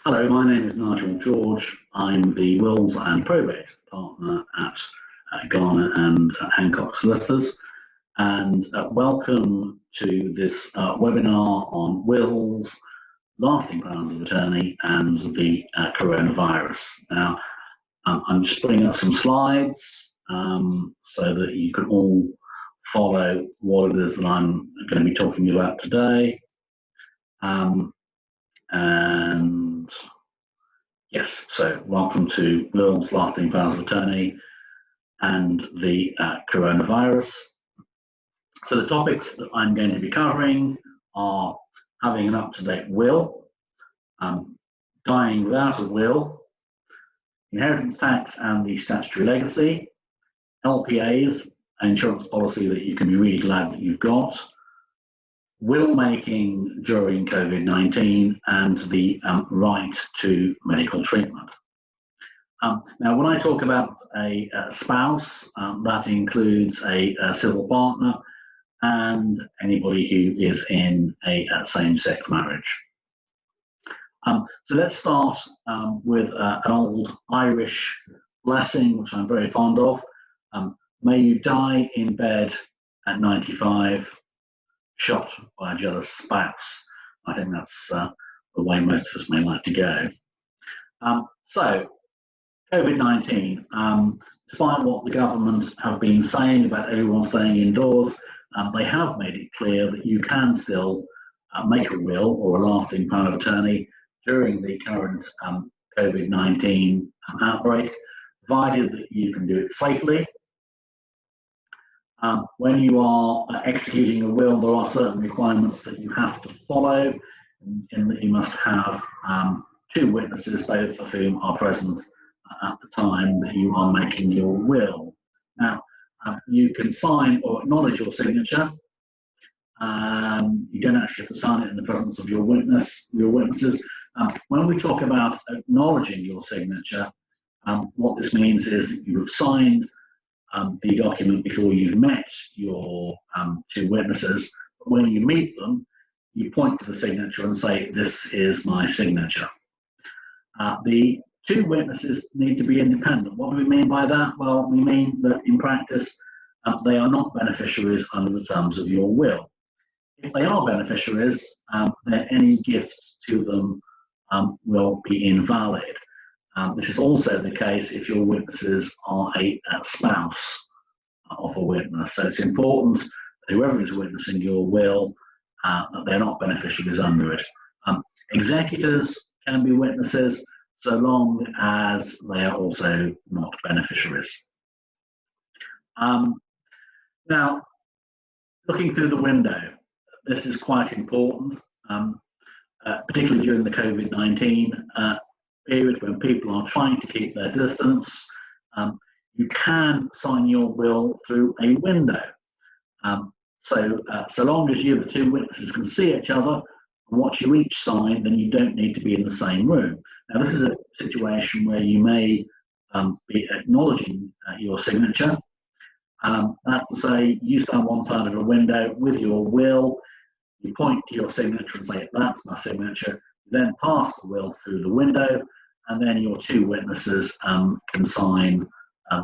Hello, my name is Nigel George. I'm the Wills and Probate Partner at Garner and Hancock Solicitors, and welcome to this webinar on wills, lasting powers of attorney, and the coronavirus. Now, I'm just bringing up some slides so that you can all follow what it is that I'm going to be talking about today. And yes, so welcome to Wills, Lasting Powers of Attorney, and the coronavirus. So the topics that I'm going to be covering are having an up-to-date will, dying without a will, inheritance tax and the statutory legacy, LPAs, an insurance policy that you can be really glad that you've got, will making during COVID-19, and the right to medical treatment. Now, when I talk about a spouse, that includes a civil partner and anybody who is in a same-sex marriage. So let's start with an old Irish blessing, which I'm very fond of. May you die in bed at 95, shot by a jealous spouse. I think that's the way most of us may like to go. So, COVID-19, despite what the government have been saying about everyone staying indoors, they have made it clear that you can still make a will or a lasting power of attorney during the current COVID-19 outbreak, provided that you can do it safely. When you are executing a will, there are certain requirements that you have to follow, in that you must have two witnesses, both of whom are present at the time that you are making your will. Now, you can sign or acknowledge your signature. You don't actually have to sign it in the presence of your witnesses. When we talk about acknowledging your signature, what this means is that you have signed the document before you've met your two witnesses. But when you meet them, you point to the signature and say, "This is my signature." The two witnesses need to be independent. What do we mean by that? Well, we mean that in practice, they are not beneficiaries under the terms of your will. If they are beneficiaries, then any gifts to them will be invalid. This is also the case if your witnesses are a spouse of a witness. So it's important that whoever is witnessing your will, that they're not beneficiaries under it. Executors can be witnesses so long as they are also not beneficiaries. Now, looking through the window, this is quite important, particularly during the COVID-19 period when people are trying to keep their distance. You can sign your will through a window. So long as you, the two witnesses, can see each other and what you each sign, then you don't need to be in the same room. Now, this is a situation where you may be acknowledging your signature. That's to say, you stand one side of a window with your will, you point to your signature and say, "That's my signature." You then pass the will through the window, and then your two witnesses can sign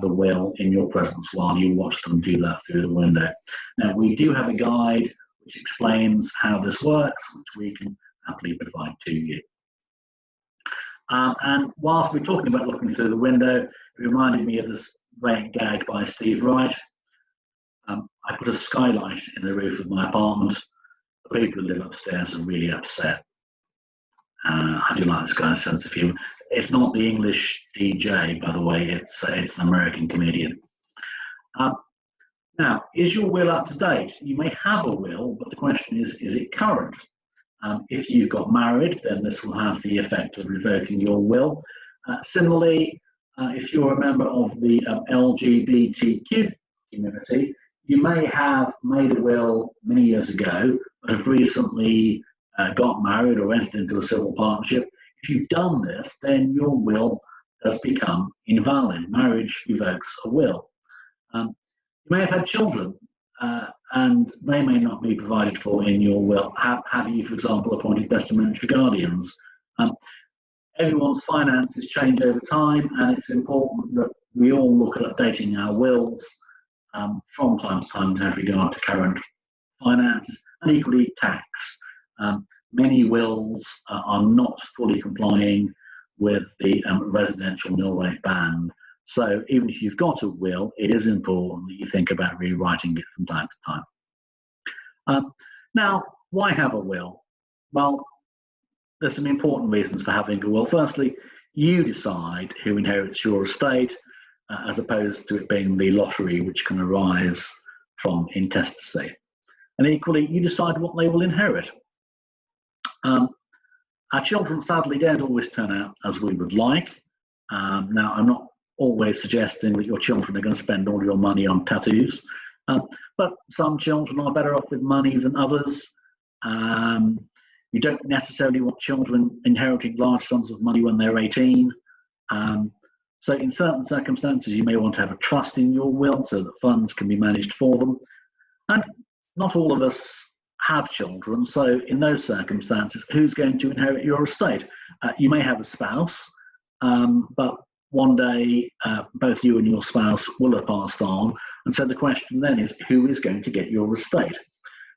the will in your presence while you watch them do that through the window. Now, we do have a guide which explains how this works, which we can happily provide to you. And whilst we're talking about looking through the window, it reminded me of this great gag by Steve Wright. I put a skylight in the roof of my apartment. The people who live upstairs are really upset. I do like this guy's sense of humour. It's not the English DJ, by the way, it's an American comedian. Now, is your will up to date? You may have a will, but the question is it current? If you've got married, then this will have the effect of revoking your will. Similarly, if you're a member of the LGBTQ community, you may have made a will many years ago, but have recently got married or entered into a civil partnership. If you've done this, then your will does become invalid. Marriage revokes a will. You may have had children, and they may not be provided for in your will. Have you, for example, appointed testamentary guardians? everyone's finances change over time, and it's important that we all look at updating our wills from time to time as regard to current finance and equally tax. Many wills are not fully complying with the residential nil rate ban. So even if you've got a will, it is important that you think about rewriting it from time to time. Now, why have a will? Well, there's some important reasons for having a will. Firstly, you decide who inherits your estate, as opposed to it being the lottery which can arise from intestacy. And equally, you decide what they will inherit. Our children sadly don't always turn out as we would like. Now, I'm not always suggesting that your children are going to spend all your money on tattoos, but some children are better off with money than others. You don't necessarily want children inheriting large sums of money when they're 18. So in certain circumstances, you may want to have a trust in your will so that funds can be managed for them. And not all of us have children, so in those circumstances, who's going to inherit your estate? You may have a spouse, but one day both you and your spouse will have passed on, and so the question then is, who is going to get your estate?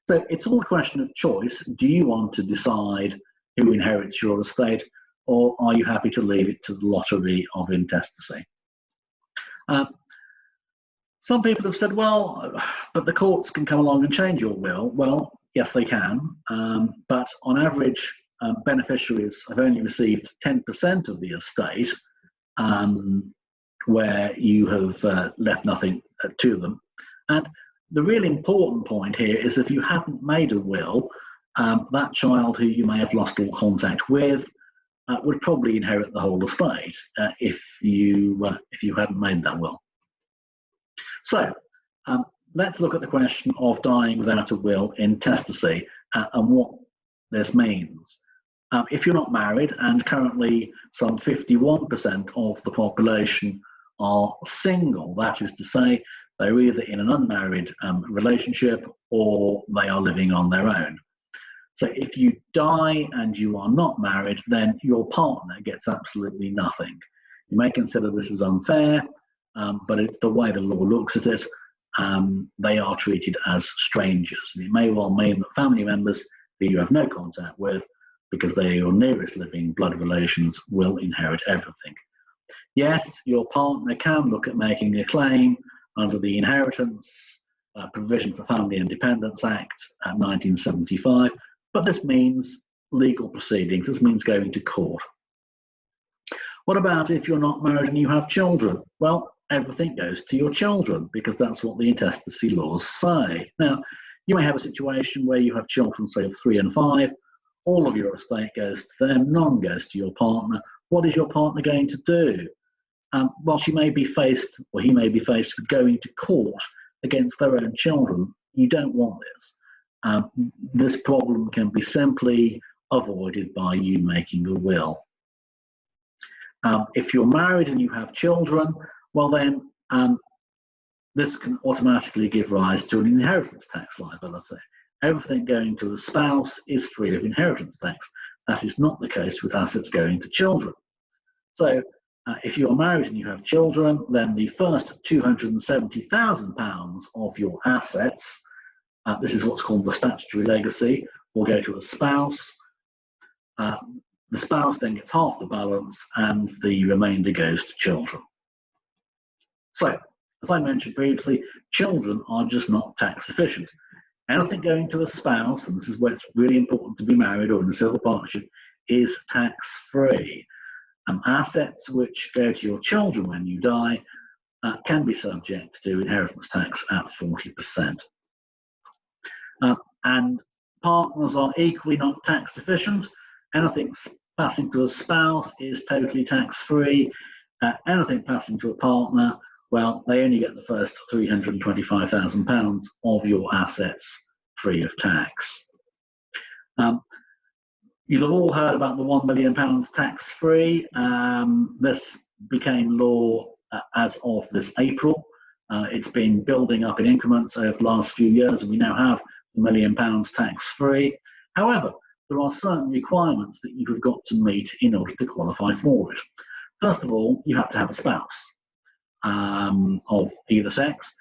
So it's all a question of choice. Do you want to decide who inherits your estate, or are you happy to leave it to the lottery of intestacy? Some people have said, well, but the courts can come along and change your will. Well, yes, they can, but on average, beneficiaries have only received 10% of the estate, where you have left nothing to them. And the really important point here is if you hadn't made a will, that child who you may have lost all contact with would probably inherit the whole estate if you hadn't made that will. So let's look at the question of dying without a will, intestacy, and what this means. If you're not married, and currently some 51% of the population are single, that is to say, they're either in an unmarried relationship or they are living on their own. So if you die and you are not married, then your partner gets absolutely nothing. You may consider this as unfair, but it's the way the law looks at it. They are treated as strangers. And it may well mean that family members who you have no contact with, because they are your nearest living blood relations, will inherit everything. Yes, your partner can look at making a claim under the Inheritance Provision for Family Independence Act 1975, but this means legal proceedings. This means going to court. What about if you're not married and you have children? Well, everything goes to your children because that's what the intestacy laws say. Now, you may have a situation where you have children, say, of 3 and 5. All of your estate goes to them, none goes to your partner. What is your partner going to do? Well, she may be faced, or he may be faced with going to court against their own children. You don't want this. This problem can be simply avoided by you making a will. If you're married and you have children, well then, this can automatically give rise to an inheritance tax liability. Everything going to the spouse is free of inheritance tax. That is not the case with assets going to children. So if you're married and you have children, then the first £270,000 of your assets, this is what's called the statutory legacy, will go to a spouse. The spouse then gets half the balance and the remainder goes to children. So, as I mentioned previously, children are just not tax efficient. Anything going to a spouse, and this is where it's really important to be married or in a civil partnership, is tax-free. Assets which go to your children when you die can be subject to inheritance tax at 40%. And partners are equally not tax efficient. Anything passing to a spouse is totally tax-free. Anything passing to a partner, well, they only get the first £325,000 of your assets free of tax. You'll have all heard about the £1 million tax-free. This became law as of this April. It's been building up in increments over the last few years, and we now have £1 million tax-free. However, there are certain requirements that you've got to meet in order to qualify for it. First of all, you have to have a spouse of either sex.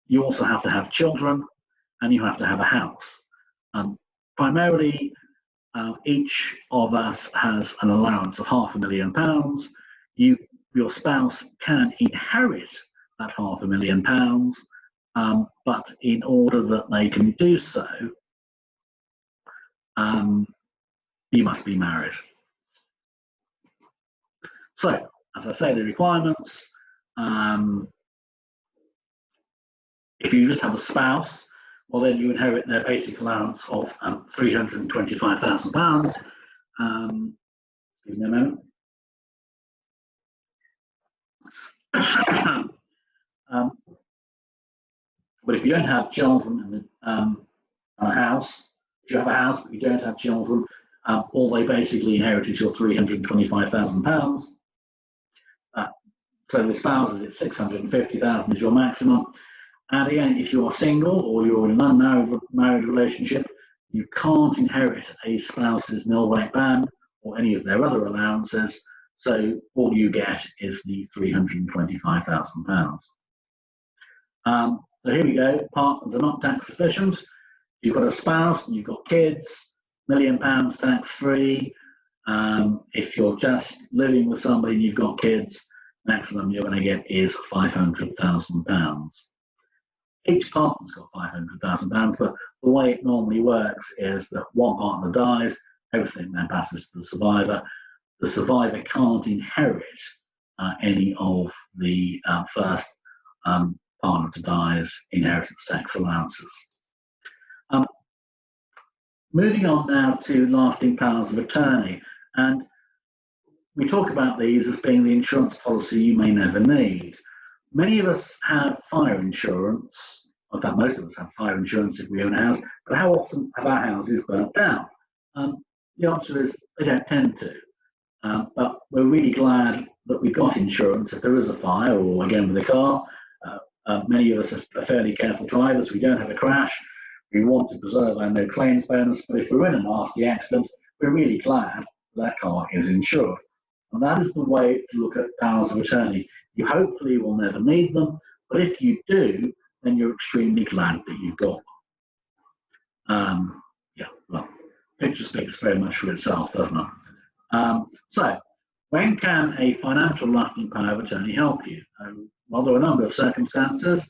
You also have to have children, and you have to have a house. Primarily, each of us has an allowance of £500,000. Your spouse can inherit that £500,000, but in order that they can do so, you must be married. So, as I say, the requirements, if you just have a spouse, well, then you inherit their basic allowance of £325,000. Give me a moment. But if you don't have children and a house, if you have a house but you don't have children, all they basically inherit is your £325,000. So the spouses, it's £650,000 is your maximum. And again, if you are single or you're in an unmarried relationship, you can't inherit a spouse's nil rate band or any of their other allowances. So all you get is the £325,000. So here we go. Partners are not tax efficient. You've got a spouse and you've got kids, £1 million tax free. If you're just living with somebody and you've got kids, maximum you're going to get is £500,000. Each partner's got £500,000, but the way it normally works is that one partner dies, everything then passes to the survivor. The survivor can't inherit any of the first partner to die's inheritance tax allowances. Moving on now to lasting powers of attorney, and we talk about these as being the insurance policy you may never need. Many of us have fire insurance. In fact, most of us have fire insurance if we own a house, but how often have our houses burnt down? The answer is they don't tend to. But we're really glad that we've got insurance if there is a fire, or again with a car. Many of us are fairly careful drivers. We don't have a crash. We want to preserve our no claims bonus, but if we're in a nasty accident, we're really glad that car is insured. And that is the way to look at powers of attorney. You hopefully will never need them, but if you do, then you're extremely glad that you've got them. Yeah, well, picture speaks very much for itself, doesn't it? So, when can a financial lasting power of attorney help you? Well, there are a number of circumstances.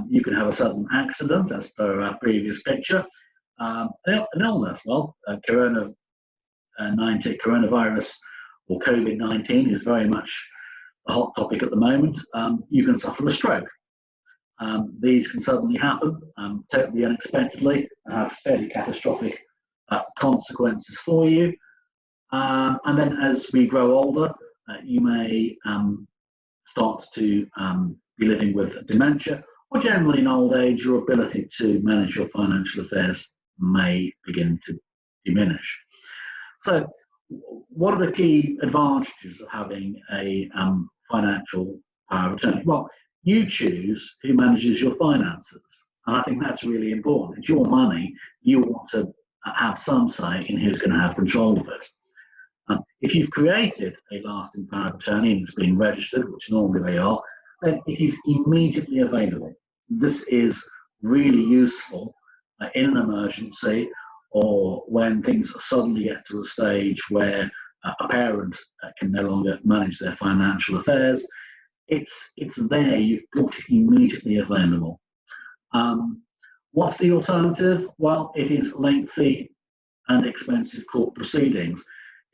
You can have a sudden accident, as per our previous picture. An illness, well, coronavirus or COVID-19 is very much a hot topic at the moment. You can suffer a stroke. These can suddenly happen, totally unexpectedly, and have fairly catastrophic consequences for you. And then as we grow older, you may start to be living with dementia, or generally in old age, your ability to manage your financial affairs may begin to diminish. So what are the key advantages of having a financial power of attorney? Well, you choose who manages your finances, and I think that's really important. It's your money. You want to have some say in who's going to have control of it. If you've created a lasting power of attorney and it's been registered, which normally they are, then it is immediately available. This is really useful in an emergency, or when things suddenly get to a stage where a parent can no longer manage their financial affairs. It's there, you've got it immediately available. What's the alternative? Well, it is lengthy and expensive court proceedings.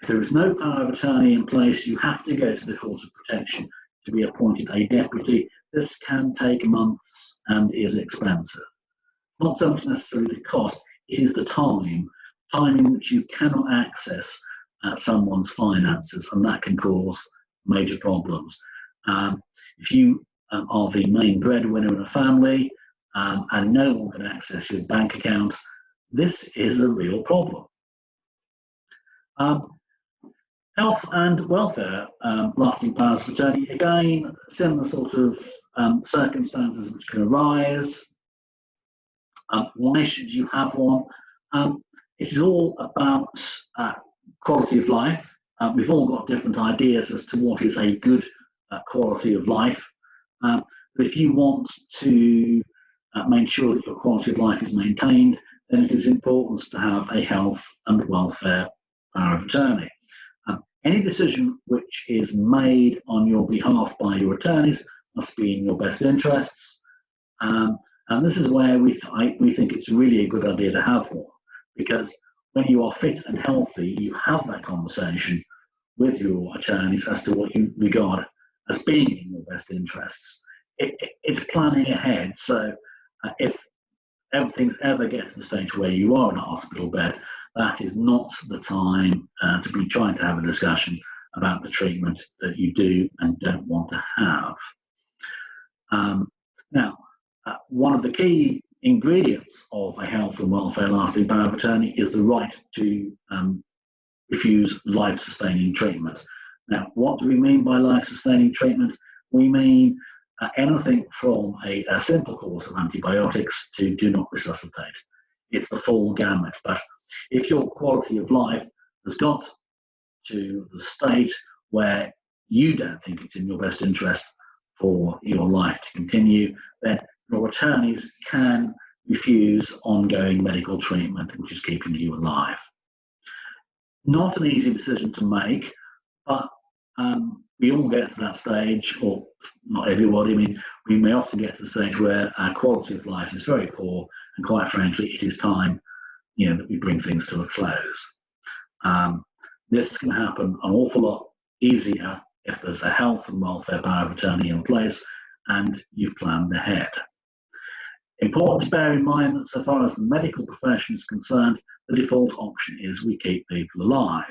If there is no power of attorney in place, you have to go to the Court of Protection to be appointed a deputy. This can take months and is expensive. Not so much necessarily the cost, it is the time in which you cannot access someone's finances, and that can cause major problems. If you are the main breadwinner in a family and no one can access your bank account, this is a real problem. Health and welfare lasting powers of attorney, again, similar sort of circumstances which can arise. Why should you have one? it is all about quality of life. We've all got different ideas as to what is a good quality of life. But if you want to make sure that your quality of life is maintained, then it is important to have a health and welfare power of attorney. Any decision which is made on your behalf by your attorneys must be in your best interests. And this is where we think it's really a good idea to have one, because when you are fit and healthy, you have that conversation with your attorneys as to what you regard as being in your best interests. It's planning ahead. So if everything's ever get to the stage where you are in a hospital bed, that is not the time to be trying to have a discussion about the treatment that you do and don't want to have. Now, one of the key ingredients of a health and welfare lasting power of attorney is the right to refuse life-sustaining treatment. Now, what do we mean by life-sustaining treatment? We mean anything from a simple course of antibiotics to do not resuscitate. It's the full gamut. But if your quality of life has got to the state where you don't think it's in your best interest for your life to continue, then your attorneys can refuse ongoing medical treatment, which is keeping you alive. Not an easy decision to make, but we all get to that stage, or not everybody. I mean, we may often get to the stage where our quality of life is very poor, and quite frankly, it is time, that we bring things to a close. This can happen an awful lot easier if there's a health and welfare power of attorney in place and you've planned ahead. Important to bear in mind that so far as the medical profession is concerned, the default option is we keep people alive.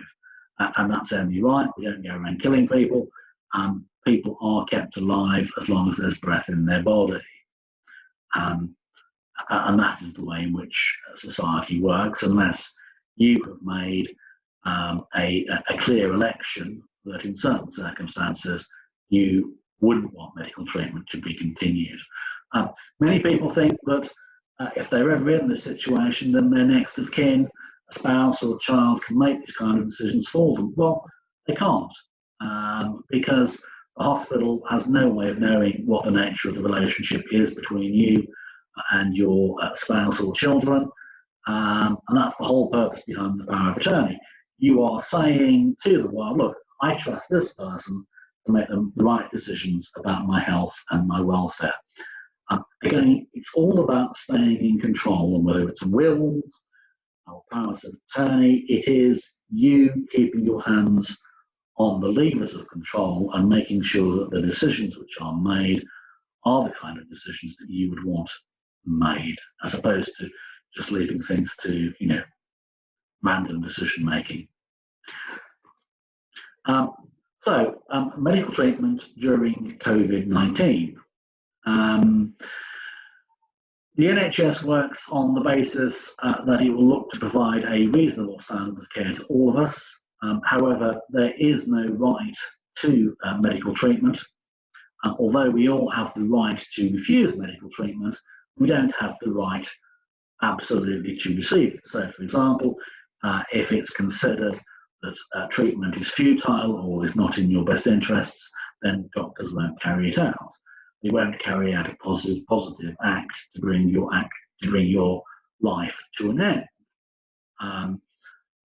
And that's only right. We don't go around killing people. People are kept alive as long as there's breath in their body. And that is the way in which society works, unless you have made a clear election that in certain circumstances you wouldn't want medical treatment to be continued. Many people think that if they're ever in this situation, then their next of kin, a spouse or a child, can make these kind of decisions for them. Well, they can't, because the hospital has no way of knowing what the nature of the relationship is between you and your spouse or children, and that's the whole purpose behind the power of attorney. You are saying to the world, look, I trust this person to make the right decisions about my health and my welfare. Again, it's all about staying in control, and whether it's wills or powers of attorney, it is you keeping your hands on the levers of control and making sure that the decisions which are made are the kind of decisions that you would want made, as opposed to just leaving things to, random decision making. Medical treatment during COVID-19. The NHS works on the basis that it will look to provide a reasonable standard of care to all of us. However, there is no right to medical treatment. Although we all have the right to refuse medical treatment, we don't have the right absolutely to receive it. So, for example, if it's considered that treatment is futile or is not in your best interests, then doctors won't carry it out. They won't carry out a positive act to bring your life to an end.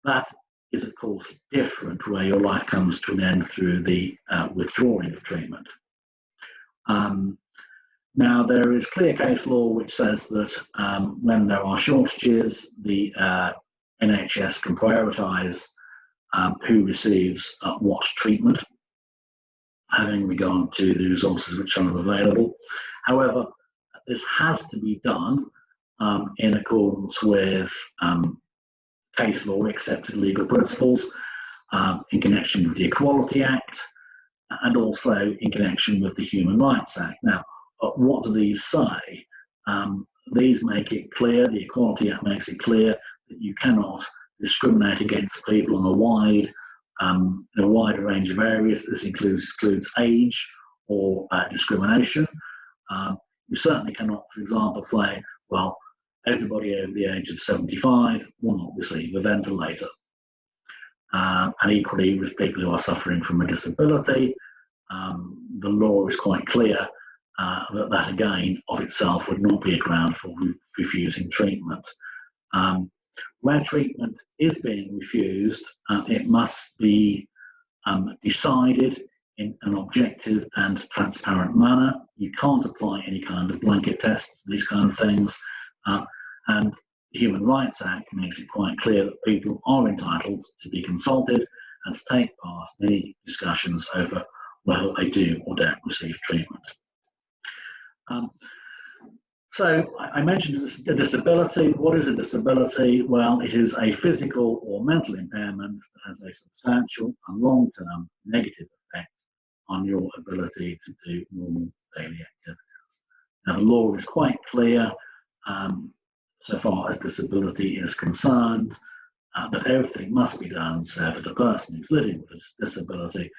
That is, of course, different where your life comes to an end through the withdrawing of treatment. Now, there is clear case law which says that when there are shortages, the NHS can prioritise who receives what treatment, having regard to the resources which are available. However, this has to be done in accordance with case law, accepted legal principles, in connection with the Equality Act, and also in connection with the Human Rights Act. Now, what do these say? These make it clear, the Equality Act makes it clear that you cannot discriminate against people on a wider range of areas. This includes age or discrimination. You certainly cannot, for example, say, well, everybody over the age of 75 will not receive a ventilator. And equally with people who are suffering from a disability, the law is quite clear that again of itself would not be a ground for refusing treatment. Where treatment is being refused, it must be decided in an objective and transparent manner. You can't apply any kind of blanket tests, these kind of things. And the Human Rights Act makes it quite clear that people are entitled to be consulted and to take part in any discussions over whether they do or don't receive treatment. So I mentioned a disability. What is a disability? Well, it is a physical or mental impairment that has a substantial and long-term negative effect on your ability to do normal daily activities. Now, the law is quite clear so far as disability is concerned, that everything must be done so that a person who's living with a disability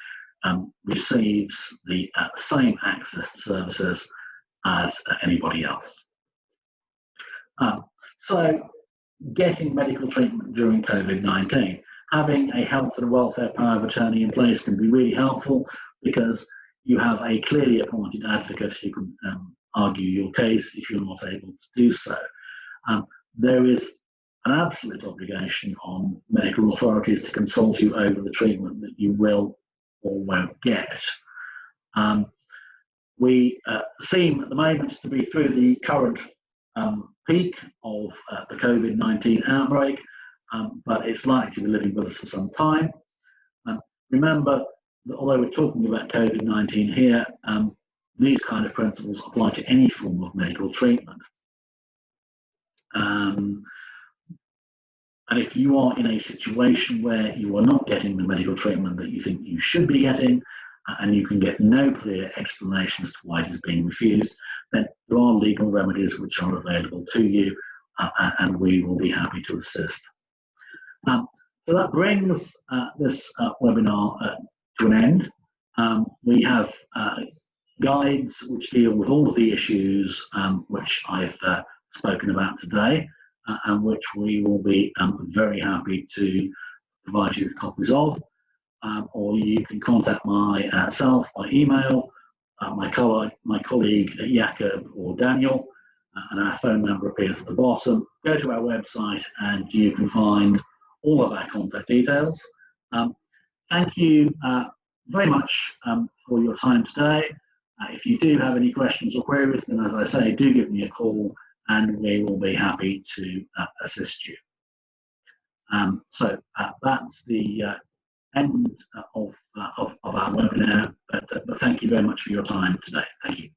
receives the same access to services as anybody else. So getting medical treatment during COVID-19, having a health and welfare power of attorney in place can be really helpful because you have a clearly appointed advocate who can argue your case if you're not able to do so. There is an absolute obligation on medical authorities to consult you over the treatment that you will or won't get. We seem at the moment to be through the current peak of the COVID-19 outbreak, but it's likely to be living with us for some time. Remember that although we're talking about COVID-19 here, these kind of principles apply to any form of medical treatment. And if you are in a situation where you are not getting the medical treatment that you think you should be getting, and you can get no clear explanation as to why it is being refused, then there are legal remedies which are available to you, and we will be happy to assist. So that brings this webinar to an end. We have guides which deal with all of the issues which I've spoken about today, and which we will be very happy to provide you with copies of. Or you can contact myself by email, my colleague Jakob or Daniel, and our phone number appears at the bottom. Go to our website and you can find all of our contact details. Thank you very much for your time today. If you do have any questions or queries, then as I say, do give me a call and we will be happy to assist you. So that's the end of our webinar, but thank you very much for your time today. Thank you.